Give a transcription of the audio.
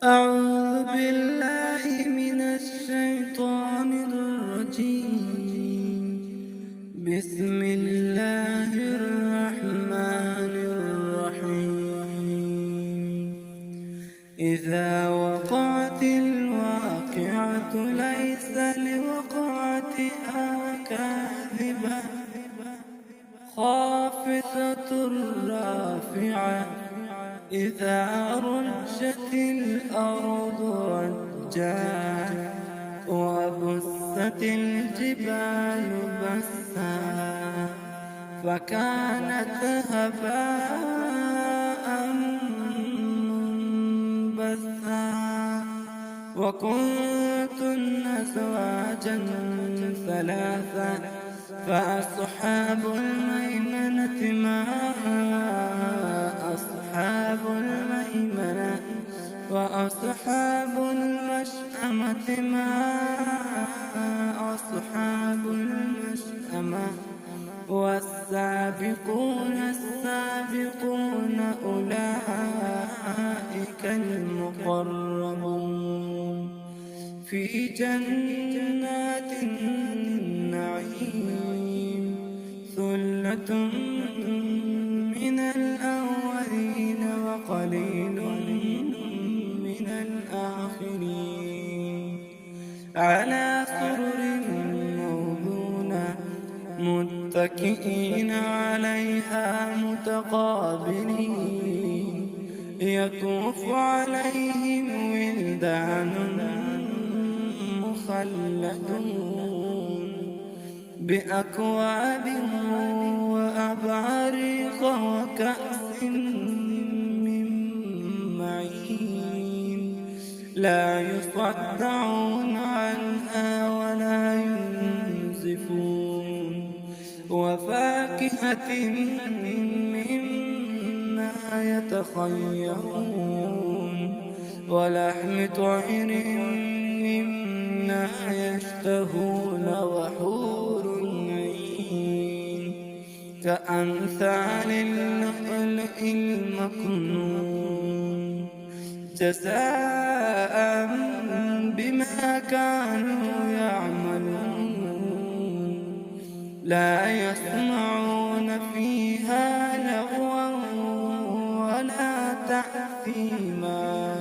أعوذ بالله من الشيطان الرجيم. بسم الله الرحمن الرحيم. إذا وقعت الواقعة ليس لوقعتها كاذبة خافضة رافعة إذا رجت الأرض رجا وبست الجبال بسا فكانت هباء منبثا وكنتن أزواجا ثلاثا فأصحاب الميمنة ما أصحاب الميمنة وأصحاب المشأمة ما أصحاب المشأمة والسابقون السابقون أولئك المقربون في جنات النعيم ثلة من الأولين وقليل من الآخرين على سرر موضونة متكئين عليها متقابلين يطوف عليهم ولدان مخلدون بأكواب وأباريق وكأس من معين لا يصدعون عنها ولا ينزفون وفاكهة مما يتخيرون ولحم طير مما يشتهون وحور عين كأمثال اللؤلؤ المكنون جزاء بما كانوا يعملون لا يسمعون فيها لغوا ولا تأثيما